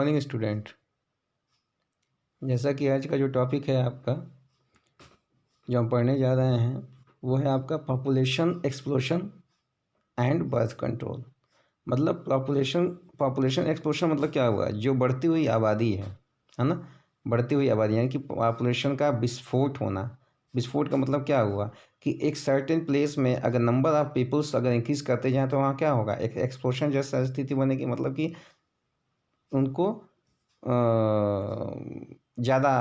Morning student. जैसा कि आज का जो टॉपिक है आपका, जो हम पढ़ने जा रहे हैं, वो है आपका population explosion and birth control. मतलब पॉपुलेशन एक्सप्लोशन मतलब क्या हुआ? जो बढ़ती हुई आबादी है ना। बढ़ती हुई आबादी यानी कि पॉपुलेशन का विस्फोट होना। विस्फोट का मतलब क्या हुआ कि एक सर्टेन प्लेस में अगर नंबर ऑफ पीपल्स अगर इंक्रीज करते जाएँ तो वहाँ क्या होगा? एक एक्सप्लोशन जैसा स्थिति बनेगी। मतलब कि उनको ज़्यादा,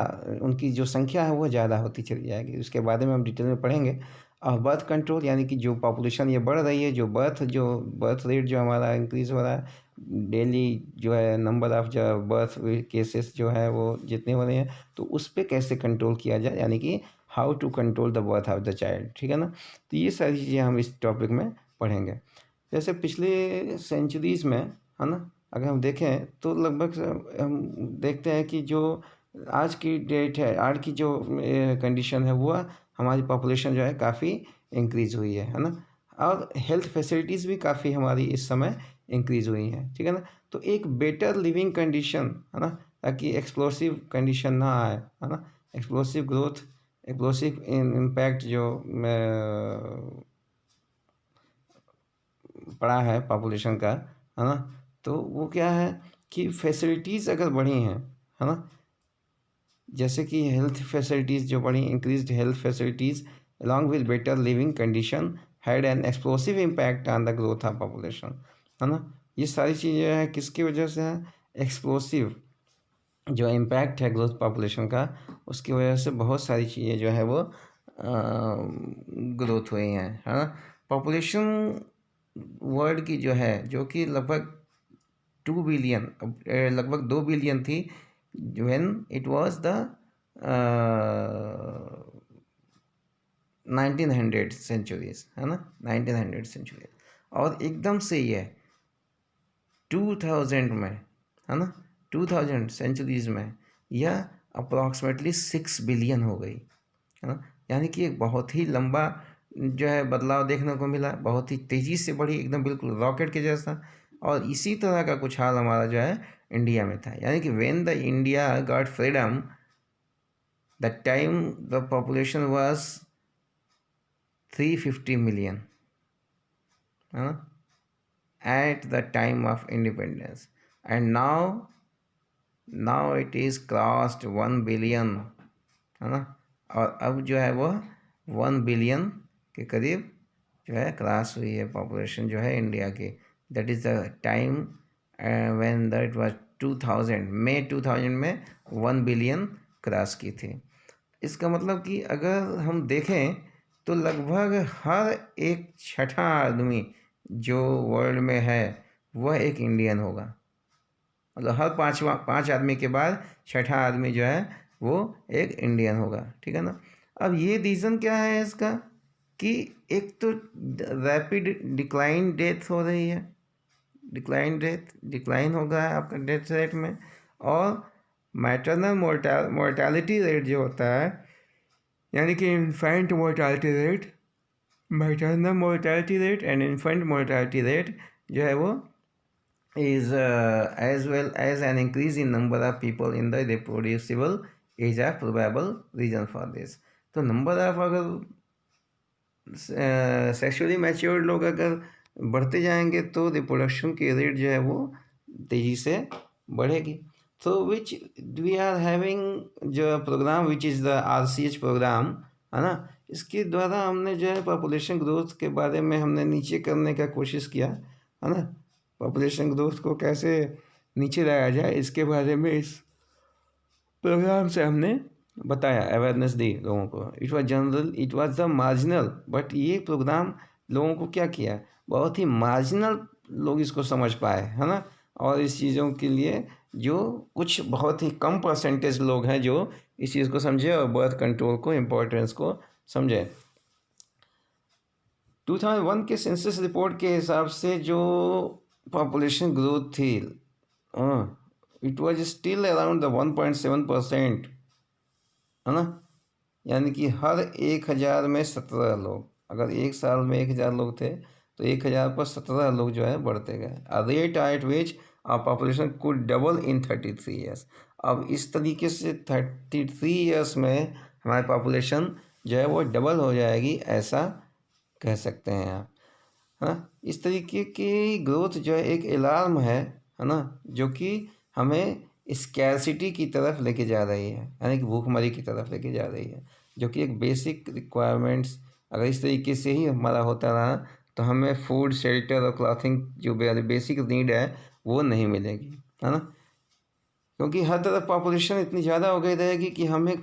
उनकी जो संख्या है वो ज़्यादा होती चली जाएगी। उसके बारे में हम डिटेल में पढ़ेंगे। और बर्थ कंट्रोल यानी कि जो पॉपुलेशन ये बढ़ रही है, जो बर्थ रेट जो हमारा इंक्रीज़ हो रहा है, डेली जो है नंबर ऑफ़ जो बर्थ केसेस जो है वो जितने हो रहे हैं, तो उस पे कैसे कंट्रोल किया जाए, यानी कि how to control the birth of the child. ठीक है ना। तो ये सारी चीज़ें हम इस टॉपिक में पढ़ेंगे। जैसे पिछले सेंचुरीज़ में, है ना, अगर हम देखें तो लगभग हम देखते हैं कि जो आज की डेट है, आज की जो कंडीशन है, वो हमारी पॉपुलेशन जो है काफ़ी इंक्रीज़ हुई है ना। और हेल्थ फैसिलिटीज़ भी काफ़ी हमारी इस समय इंक्रीज़ हुई हैं। ठीक है ना। तो एक बेटर लिविंग कंडीशन, है ना, ताकि एक्सप्लोसिव कंडीशन ना आए, है ना। एक्सप्लोसिव ग्रोथ, एक्सप्लोसिव इम्पैक्ट जो पड़ा है पॉपुलेशन का, है ना। तो वो क्या है कि फैसिलिटीज़ अगर बढ़ी हैं, है ना, जैसे कि हेल्थ फैसिलिटीज़ जो बढ़ी, increased health facilities along with better living condition had an explosive impact on the growth of population, है ना। ये सारी चीज़ें हैं किसकी वजह से हैं? एक्सप्लोसिव जो इम्पैक्ट है ग्रोथ पॉपुलेशन का, उसकी वजह से बहुत सारी चीज़ें जो है वो ग्रोथ हुई हैं, है ना। पॉपुलेशन वर्ल्ड की जो है, जो कि लगभग 2 बिलियन, लगभग 2 बिलियन थी when it was the 1900 centuries, है ना, 1900 सेंचुरी। और एकदम से ये 2000 में, है ना, 2000 सेंचुरीज में यह अप्रॉक्सीमेटली 6 बिलियन हो गई, है ना। यानी कि एक बहुत ही लंबा जो है बदलाव देखने को मिला, बहुत ही तेज़ी से बढ़ी, एकदम बिल्कुल रॉकेट के जैसा। और इसी तरह का कुछ हाल हमारा जो है इंडिया में था। यानी कि when the India got freedom, the time the population was 350 million, है ना, at the time of independence. And now it is crossed 1 billion, है ना। और अब जो है वो 1 बिलियन के करीब जो है क्रॉस हुई है पॉपुलेशन जो है इंडिया की। That is the time when that was 2000, मई 2000 में 1 बिलियन क्रॉस की थी। इसका मतलब कि अगर हम देखें तो लगभग हर एक छठा आदमी जो वर्ल्ड में है वह एक इंडियन होगा। मतलब हर पाँच आदमी के बाद छठा आदमी जो है वो एक इंडियन होगा। ठीक है ना। अब ये रीज़न क्या है इसका कि एक तो रैपिड डिक्लाइन डेथ हो रही है, डिक्लाइन हो गया है आपका डेथ रेट में। और मैटरनल मोर्टालिटी रेट जो होता है, यानी कि infant mortality rate, maternal mortality rate and infant mortality rate जो है वो is as well as an increase in number of people in the reproducible age a probable reason for this। तो number of अगर sexually matured लोग अगर बढ़ते जाएंगे तो रिप्रोडक्शन की रेट जो है वो तेज़ी से बढ़ेगी। तो विच वी आर हैविंग जो programme which is the RCH programme, है ना। इसके द्वारा हमने जो है पॉपुलेशन ग्रोथ के बारे में हमने नीचे करने का कोशिश किया, है ना। पॉपुलेशन ग्रोथ को कैसे नीचे लाया जाए इसके बारे में इस प्रोग्राम से हमने बताया, अवेयरनेस दी लोगों को। It was the marginal, but ये प्रोग्राम लोगों को क्या किया, बहुत ही मार्जिनल लोग इसको समझ पाए, है ना। और इस चीज़ों के लिए जो कुछ बहुत ही कम परसेंटेज लोग हैं जो इस चीज़ को समझे और बर्थ कंट्रोल को, इम्पोर्टेंस को समझे। 2001 के सेंसस रिपोर्ट के हिसाब से जो पॉपुलेशन ग्रोथ थी, it was still around the 1.7%, है ना। यानी कि हर 1000 में 17 लोग, अगर एक साल में 1000 लोग थे तो 1000 पर 17 लोग जो है बढ़ते गए। Rate at which our population could double in 33 years. अब इस तरीके से 33 ईयर्स में हमारी पॉपुलेशन जो है वो डबल हो जाएगी, ऐसा कह सकते हैं आप, है ना। इस तरीके की ग्रोथ जो है एक अलार्म है ना, जो कि हमें स्कैरसिटी की तरफ लेके जा रही है, यानी कि भूखमरी की तरफ लेके जा रही है, जो कि एक बेसिक रिक्वायरमेंट्स अगर इस तरीके से ही हमारा होता रहा तो हमें फूड, शेल्टर और क्लॉथिंग जो बेसिक नीड है वो नहीं मिलेगी, है ना। क्योंकि हर तरफ पॉपुलेशन इतनी ज़्यादा हो गई रहेगी कि हमें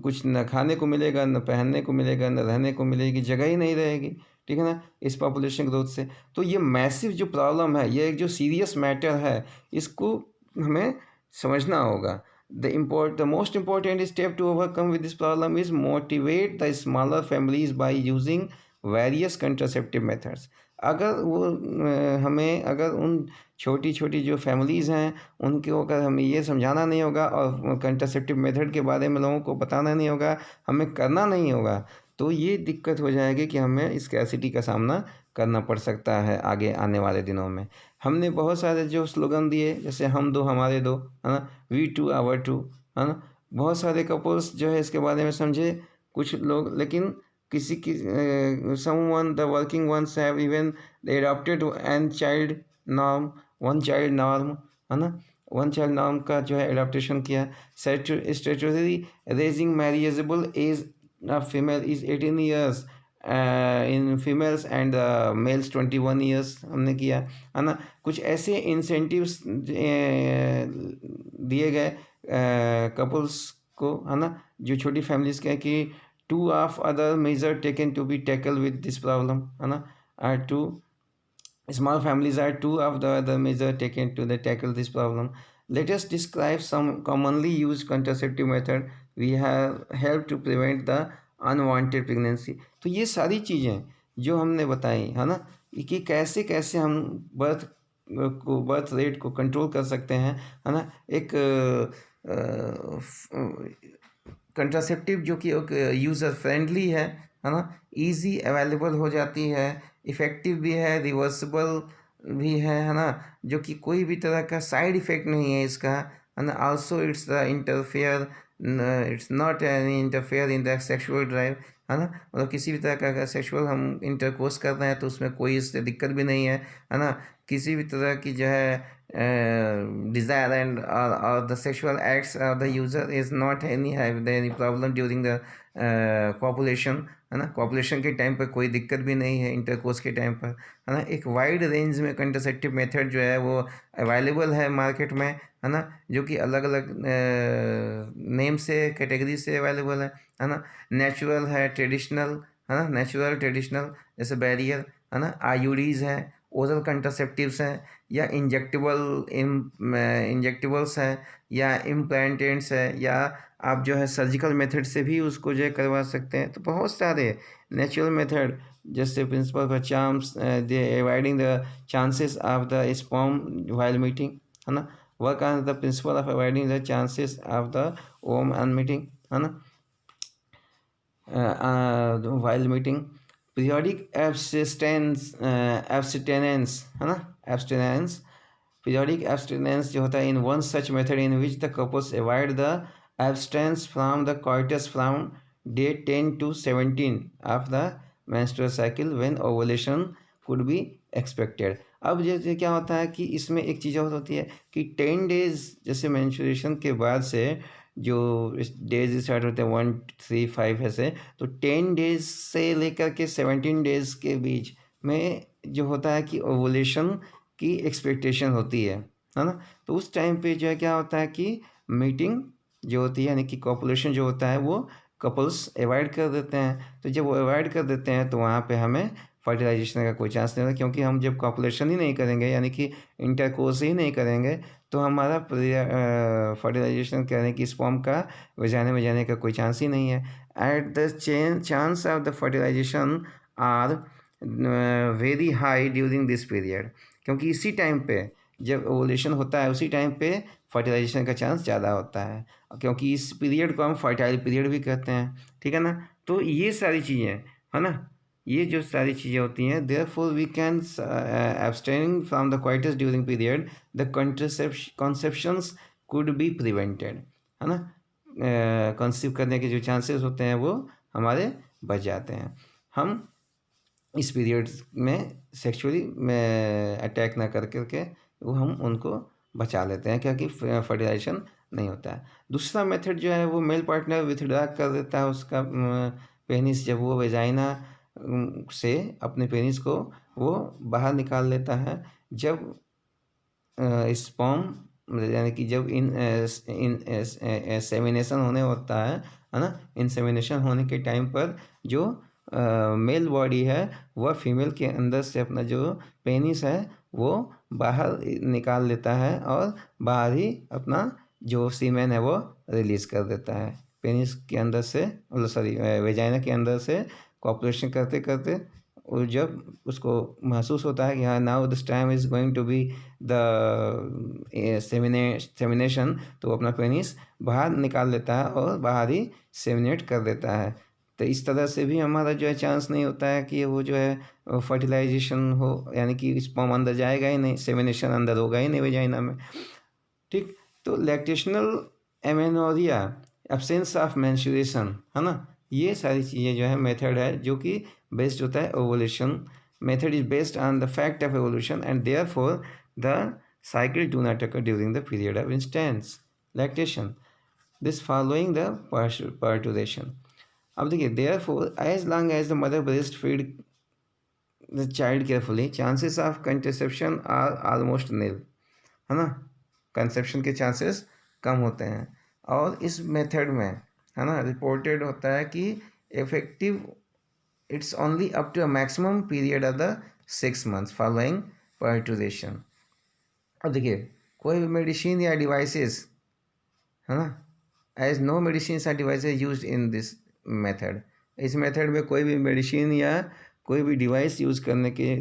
कुछ न खाने को मिलेगा, न पहनने को मिलेगा, न रहने को मिलेगी, जगह ही नहीं रहेगी, ठीक है ना, इस पॉपुलेशन ग्रोथ से। तो ये मैसिव जो प्रॉब्लम है, ये एक जो सीरियस मैटर है, इसको हमें समझना होगा। The most important step to overcome with this problem is motivate the smaller families by using various contraceptive methods. अगर उन छोटी छोटी जो फैमिलीज़ हैं उनको अगर हमें ये समझाना नहीं होगा और कंट्रासेप्टिव मेथड के बारे में लोगों को बताना नहीं होगा, हमें करना नहीं होगा, तो ये दिक्कत हो जाएगी कि हमें स्कैरसिटी का सामना करना पड़ सकता है आगे आने वाले दिनों में। हमने बहुत सारे जो स्लोगन दिए, जैसे हम दो हमारे दो, है ना, वी टू आवर टू, है ना। बहुत सारे कपल्स जो है इसके बारे में समझे कुछ लोग, लेकिन किसी की someone the working ones have even they adopted an child norm, one child norm, है ना, वन चाइल्ड नॉर्म का जो है एडाप्टेशन किया। Statutory raising marriageable age of female is 18 years in females and males 21 years हमने किया, है ना। कुछ ऐसे इंसेंटिव्स दिए गए कपल्स को, है ना, जो छोटी फैमिलीज़ के, कि two of other measures taken to be tackle with this problem, है ना, are two small families are two of the other measures taken to tackle this problem. Let us describe some commonly used contraceptive method we have helped to prevent the unwanted pregnancy. तो ये सारी चीज़ें जो हमने बताई, है ना, कि कैसे कैसे हम बर्थ रेट को कंट्रोल कर सकते हैं, है ना। एक कंट्रासेप्टिव जो कि एक यूज़र फ्रेंडली है ना, इजी अवेलेबल हो जाती है, इफ़ेक्टिव भी है, रिवर्सिबल भी है ना, जो कि कोई भी तरह का साइड इफ़ेक्ट नहीं है इसका, है ना। Also it's not any interfere in the sexual drive, है ना। मतलब किसी भी तरह का अगर सेक्शुअल हम इंटरकोर्स कर रहे हैं तो उसमें कोई इससे दिक्कत भी नहीं है ना। किसी भी तरह की जो है desire and or the sexual acts of the user is not any problem during the copulation, है ना। कॉपुलेशन के टाइम पर कोई दिक्कत भी नहीं है, इंटरकोर्स के टाइम पर, है ना। एक वाइड रेंज में कंट्रासेप्टिव मेथड जो है वो अवेलेबल है मार्केट में, है ना, जो कि अलग अलग नेम से, कैटेगरी से अवेलेबल है ना। नेचुरल है, ट्रेडिशनल, है ना, नेचुरल ट्रेडिशनल जैसे बैरियर, है ना, आईयूडीज़ हैं, ओरल कंट्रासेप्टिव्स हैं, या इंजेक्टिबल्स हैं, या इम्प्लांटेंट्स है, या आप जो है सर्जिकल मेथड से भी उसको जो है करवा सकते हैं। तो बहुत सारे नेचुरल मेथड, जैसे principle for charms they avoiding the chances of the sperm while meeting, है ना। Work on the principle of avoiding the chances of the ovum on meeting, है ना, व्हाइल मीटिंग। पीरियोडिक एब्सटेंस, है ना, एब्सटेनेंस, periodic एब्सटेनेंस जो होता है in one such method in which the couples avoid the abstinence from the coitus from day 10 to 17 of the menstrual cycle when ovulation could be expected. अब जैसे क्या होता है कि इसमें एक चीज़ और होती है कि 10 डेज जैसे मेंस्ट्रुएशन के बाद से जो डेज स्टार्ट होते हैं 1 3 5 ऐसे, तो 10 डेज से लेकर के 17 डेज के बीच में जो होता है कि ओवुलेशन की एक्सपेक्टेशन होती है ना। तो उस टाइम पे जो है क्या होता है कि मीटिंग जो होती है, यानी कि कॉपुलेशन जो होता है वो कपल्स अवॉइड कर देते हैं। तो जब वो अवॉइड कर देते हैं तो वहाँ पे हमें फर्टिलाइजेशन का कोई चांस नहीं होता, क्योंकि हम जब कॉपुलेशन ही नहीं करेंगे, यानी कि इंटरकोर्स ही नहीं करेंगे, तो हमारा फर्टिलाइजेशन करने की स्पर्म का वजाने में जाने का कोई चांस ही नहीं है। At the chance of the fertilisation are very high during this period, क्योंकि इसी टाइम पे जब ओवुलेशन होता है उसी टाइम पे फर्टिलाइजेशन का चांस ज़्यादा होता है, क्योंकि इस पीरियड को हम फर्टाइल पीरियड भी कहते हैं, ठीक है ना। तो ये सारी चीज़ें, है ना, ये जो सारी चीज़ें होती हैं, therefore we can abstaining from the coitus during period the conceptions could be prevented, है ना। कंसीव करने के जो चांसेस होते हैं वो हमारे बच जाते हैं। हम इस पीरियड में सेक्सुअली अटैक ना कर करके वो हम उनको बचा लेते हैं, क्योंकि फर्टिलाइजेशन नहीं होता है। दूसरा मेथड जो है वो मेल पार्टनर विथड्रा कर देता है उसका पेनिस, जब वो वेजाइना से अपने पेनिस को वो बाहर निकाल लेता है। जब स्पर्म यानी कि जब इंसेमिनेशन होने होता है ना, इंसेमिनेशन होने के टाइम पर जो मेल बॉडी है वह फीमेल के अंदर से अपना जो पेनिस है वो बाहर निकाल लेता है और बाहर ही अपना जो सीमेन है वो रिलीज़ कर देता है पेनिस के अंदर से, मतलब सॉरी वेजाइना के अंदर से कॉपुलेशन करते करते। और जब उसको महसूस होता है कि हाँ now this time is going to be the semination, तो वो अपना पेनिस बाहर निकाल लेता है और बाहर ही सेमिनेट कर देता है। तो इस तरह से भी हमारा जो है चांस नहीं होता है कि वो जो है फर्टिलाइजेशन हो, यानी कि स्पर्म अंदर जाएगा ही नहीं, सेमिनेशन अंदर होगा ही नहीं वेजाइना में, ठीक। तो lactational amenorrhoea, absence of menstruation, है ना, ये सारी चीज़ें जो है मेथड है जो कि बेस्ड होता है ovulation. Method is based on the fact of evolution and therefore the cycle do not occur during the period of instance lactation, this following the parturition। अब देखिए therefore as long as the mother breast feed the child carefully, chances of contraception are almost nil, है ना, conception के chances कम होते हैं। और इस method में, है ना, रिपोर्टेड होता है कि effective it's only up to a maximum period of the 6 months following parturition. अब देखिए कोई भी मेडिसिन या डिवाइसेस, है ना, एज नो मेडिसिन या devices use in this method, इस मेथड में कोई भी मेडिसिन या कोई भी डिवाइस यूज़ करने की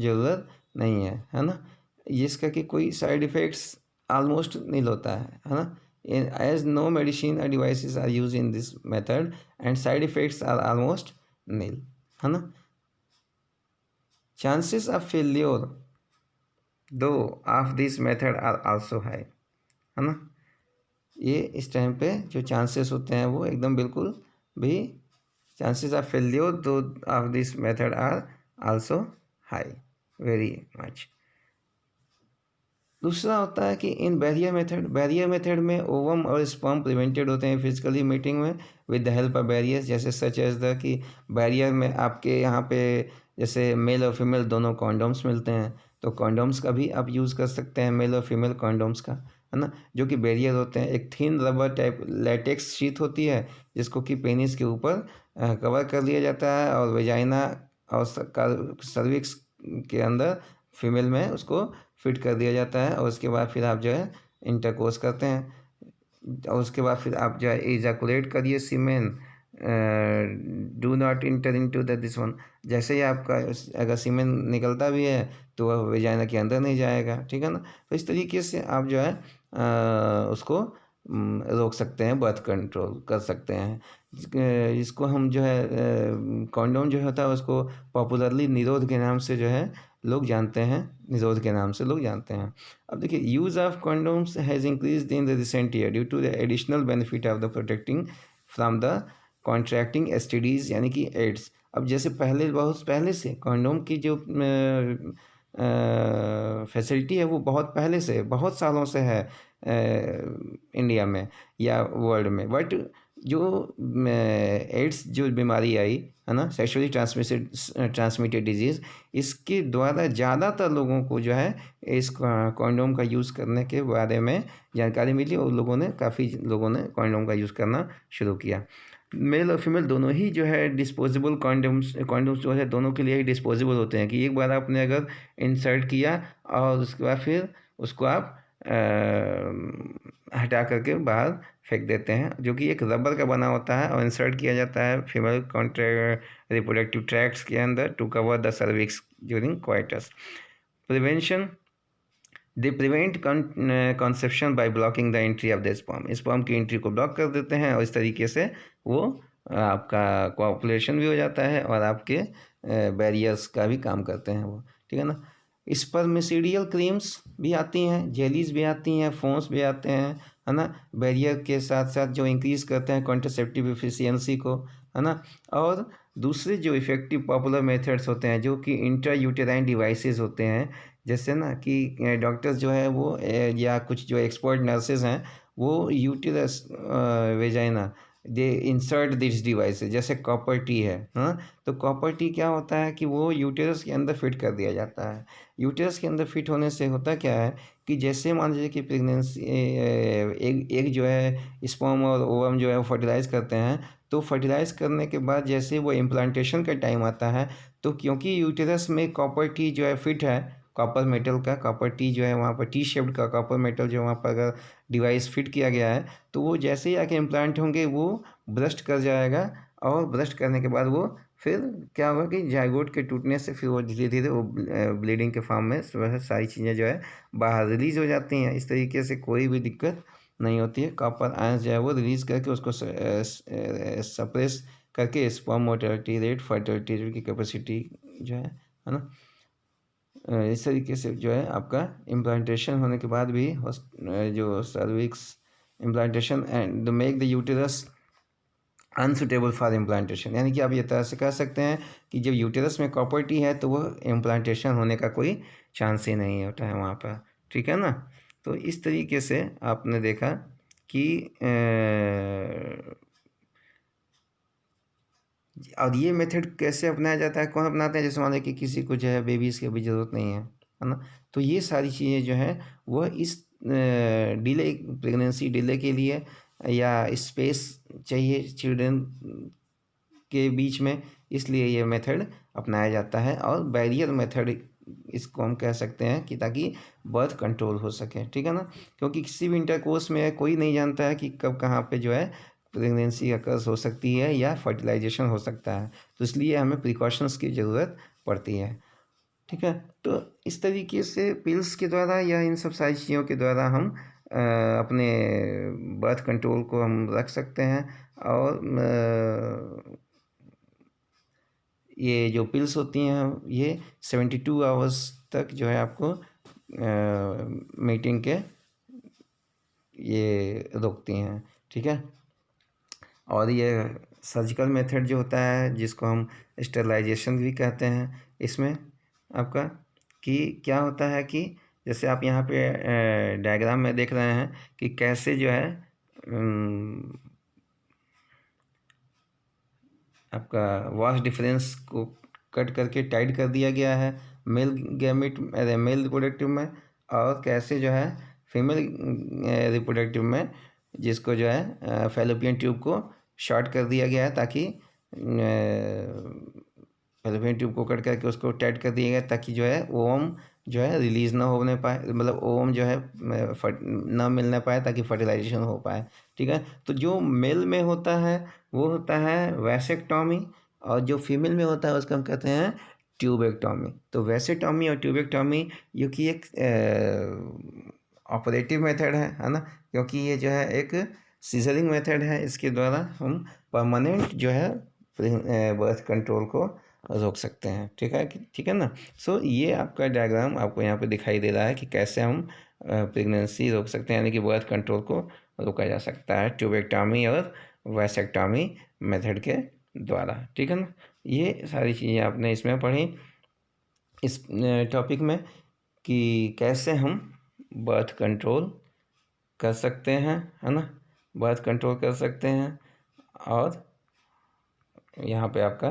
ज़रूरत नहीं है ना, जिसका कि कोई साइड इफ़ेक्ट्स ऑलमोस्ट नील होता है ना। एज नो मेडिसिन और devices are use in this method and side effects are almost nil, है ना। Chances of failure though of this method are also high, है ना। ये इस टाइम पे जो चांसेस होते हैं वो एकदम बिल्कुल भी, chances of failure though of this method are also high, very much. दूसरा होता है कि इन बैरियर मेथड में ओवम और स्पर्म प्रिवेंटेड होते हैं फिजिकली मीटिंग में with the help of barriers, जैसे सच एज द कि बैरियर में आपके यहाँ पे जैसे मेल और फीमेल दोनों कॉन्डोम्स मिलते हैं, तो कॉन्डोम्स का भी आप यूज़ कर सकते हैं, मेल और फीमेल कॉन्डोम्स का, है ना, जो कि बैरियर होते हैं। एक thin rubber type latex sheet होती है जिसको कि पेनिस के ऊपर कवर कर लिया जाता है और वेजाइना और सर्विक्स के अंदर फीमेल में उसको फिट कर दिया जाता है। और उसके बाद फिर आप जो है इंटरकोर्स करते हैं और उसके बाद फिर आप जो है इजैकुलेट करिए semen, do not enter into the this one. जैसे ही आपका अगर सीमेन निकलता भी है तो वह वेजाइना के अंदर नहीं जाएगा, ठीक है ना। तो इस तरीके से आप जो है उसको रोक सकते हैं, बर्थ कंट्रोल कर सकते हैं। इसको हम जो है कॉन्डोम जो होता है उसको पॉपुलरली निरोध के नाम से जो है लोग जानते हैं, निरोध के नाम से लोग जानते हैं। अब देखिए use of condoms has increased in the recent year due to the additional benefit of the protecting from the contracting STDs यानी कि एड्स। अब जैसे पहले बहुत पहले से कॉन्डोम की जो फैसिलिटी है वो बहुत पहले से बहुत सालों से है इंडिया में या वर्ल्ड में, बट जो एड्स जो बीमारी आई है ना, सेक्सुअली ट्रांसमिटेड डिजीज़, इसके द्वारा ज़्यादातर लोगों को जो है इस कॉन्डोम का यूज़ करने के बारे में जानकारी मिली और लोगों ने काफ़ी लोगों ने कॉन्डोम का यूज़ करना शुरू किया। मेल और फीमेल दोनों ही जो है डिस्पोजेबल कॉन्डोम्स जो है दोनों के लिए ही डिस्पोजेबल होते हैं कि एक बार आपने अगर इंसर्ट किया और उसके बाद फिर उसको आप हटा करके बाहर फेंक देते हैं, जो कि एक रबर का बना होता है और इंसर्ट किया जाता है फीमेल रिप्रोडक्टिव ट्रैक्ट्स के अंदर to cover the cervix during coitus. Prevention, they prevent conception by blocking the entry of the sperm, sperm की एंट्री को ब्लॉक कर देते हैं और इस तरीके से वो आपका कोऑपुलेशन भी हो जाता है और आपके बैरियर्स का भी काम करते हैं वो, ठीक है ना। स्पर्मिसीडियल क्रीम्स भी आती हैं, जेलीज भी आती हैं, फोम्स भी आते हैं, है ना, बैरियर के साथ साथ जो इंक्रीज़ करते हैं कॉन्ट्रासेप्टिव एफिशिएंसी को, है ना। और दूसरे जो इफ़ेक्टिव पॉपुलर मेथड्स होते हैं जो कि इंट्रा यूटेराइन डिवाइसेस होते हैं, जैसे ना कि डॉक्टर्स जो है वो या कुछ जो एक्सपर्ट नर्सेज हैं वो uterus vagina they insert this device, जैसे कॉपर टी है, हाँ। तो कॉपर टी क्या होता है कि वो यूटेरस के अंदर फिट कर दिया जाता है। यूटेरस के अंदर फिट होने से होता क्या है कि जैसे मान लीजिए कि प्रेगनेंसी एक जो है स्पर्म और ओवम जो है वो फर्टिलाइज़ करते हैं, तो फर्टिलाइज़ करने के बाद जैसे वो इम्प्लांटेशन का टाइम आता है, तो क्योंकि यूटेरस में कॉपर टी जो है फिट है, कॉपर मेटल का कॉपर टी जो है वहाँ पर टी शेप्ड का कॉपर मेटल जो वहाँ पर अगर डिवाइस फिट किया गया है, तो वो जैसे ही आके इम्प्लांट होंगे वो ब्रस्ट कर जाएगा, और ब्रस्ट करने के बाद वो फिर क्या होगा कि जाइगोट के टूटने से फिर वो धीरे धीरे वो ब्लीडिंग के फॉर्म में वह सारी चीज़ें जो है बाहर रिलीज़ हो जाती हैं। इस तरीके से कोई भी दिक्कत नहीं होती है। कॉपर आयंस जो है वो रिलीज़ करके उसको सप्रेस करके sperm motility rate, fertility rate की कैपेसिटी जो है ना, इस तरीके से जो है आपका इम्प्लांटेशन होने के बाद भी जो cervix implantation and make the uterus unsuitable for implantation, यानी कि आप ये तरह से कह सकते हैं कि जब यूटेरस में कॉपर्टी है तो वो इम्प्लांटेशन होने का कोई चांस ही नहीं होता है वहाँ पर, ठीक है ना। तो इस तरीके से आपने देखा कि और ये मेथड कैसे अपनाया जाता है, कौन अपनाते हैं, जैसे मान लें कि किसी को जो है बेबीज़ की अभी ज़रूरत नहीं है ना, तो ये सारी चीज़ें जो हैं वह इस डिले प्रेगनेंसी डिले के लिए या स्पेस चाहिए चिल्ड्रन के बीच में, इसलिए ये मेथड अपनाया जाता है। और बैरियर मेथड इसको हम कह सकते हैं कि ताकि बर्थ कंट्रोल हो सके, ठीक है ना। क्योंकि किसी भी इंटरकोर्स में कोई नहीं जानता है कि कब कहाँ पे जो है प्रेगनेंसी अकर्स हो सकती है या फर्टिलाइजेशन हो सकता है, तो इसलिए हमें प्रिकॉशंस की ज़रूरत पड़ती है, ठीक है। तो इस तरीके से पिल्स के द्वारा या इन सब सारी चीज़ों के द्वारा हम अपने बर्थ कंट्रोल को हम रख सकते हैं। और ये जो पिल्स होती हैं ये 72 आवर्स तक जो है आपको मीटिंग के ये रोकती हैं, ठीक है। और ये सर्जिकल मेथड जो होता है जिसको हम स्टेरिलाइजेशन भी कहते हैं, इसमें आपका कि क्या होता है कि जैसे आप यहाँ पे डायग्राम में देख रहे हैं कि कैसे जो है आपका वास्ट डिफरेंस को कट करके टाइट कर दिया गया है मेल गैमेट मेल रिप्रोडक्टिव में, और कैसे जो है फीमेल रिप्रोडक्टिव में जिसको जो है फैलोपियन ट्यूब को शॉर्ट कर दिया गया है, ताकि फैलोपियन ट्यूब को कट करके उसको टाइट कर दिया गया ताकि जो है ओवम जो है रिलीज़ ना होने पाए, मतलब ओवम जो है ना मिलने पाए ताकि फर्टिलाइजेशन हो पाए, ठीक है। तो जो मेल में होता है वो होता है वैसेक्टॉमी, और जो फीमेल में होता है उसको हम कहते हैं ट्यूबेक्टॉमी। तो वैसेक्टॉमी और ट्यूबेक्टॉमी ये कि एक ऑपरेटिव मेथड है ना, क्योंकि ये जो है एक सीजरिंग मेथड है, इसके द्वारा हम परमानेंट जो है बर्थ कंट्रोल को रोक सकते हैं, ठीक है ना। सो ये आपका डायग्राम आपको यहाँ पे दिखाई दे रहा है कि कैसे हम प्रेगनेंसी रोक सकते हैं, यानी कि बर्थ कंट्रोल को रोका जा सकता है ट्यूबेक्टॉमी और वैसेक्टॉमी मेथड के द्वारा, ठीक है ना। ये सारी चीज़ें आपने इसमें पढ़ी इस टॉपिक में कि कैसे हम बर्थ कंट्रोल कर सकते हैं, है ना, बर्थ कंट्रोल कर सकते हैं। और यहाँ पे आपका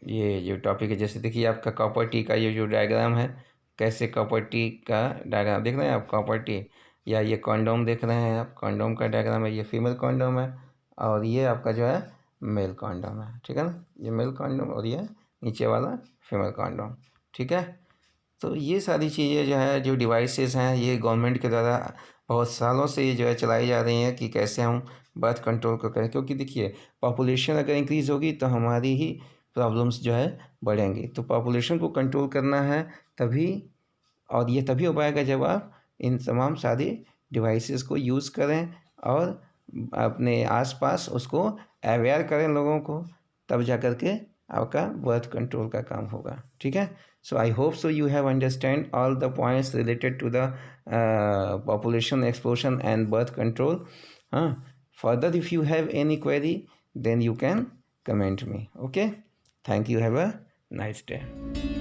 ये जो टॉपिक है, जैसे देखिए आपका कॉपर टी का ये जो डायग्राम है, कैसे कॉपर टी का डायग्राम देख रहे हैं आप, कॉपर टी, या ये कॉन्डोम देख रहे हैं आप, कॉन्डोम का डायग्राम है, ये फीमेल कॉन्डोम है, और ये आपका जो है मेल कॉन्डोम है, ठीक है ना। ये मेल कॉन्डोम और ये नीचे वाला फीमेल कॉन्डोम, ठीक है। तो ये सारी चीज़ें जो है जो डिवाइसेस हैं ये गवर्नमेंट के द्वारा बहुत सालों से ये जो है चलाई जा रही हैं कि कैसे हम बर्थ कंट्रोल को करें, क्योंकि देखिए पॉपुलेशन अगर इंक्रीज़ होगी तो हमारी ही प्रॉब्लम्स जो है बढ़ेंगी। तो पॉपुलेशन को कंट्रोल करना है तभी, और ये तभी हो पाएगा जब आप इन तमाम सारी डिवाइसेस को यूज़ करें और अपने आसपास उसको अवेयर करें लोगों को, तब जा कर के आपका बर्थ कंट्रोल का काम होगा। ठीक है। So I hope so you have understand all the points related to the population explosion and birth control. Further, if you have any query, then you can comment me. Okay. Thank you. Have a nice day.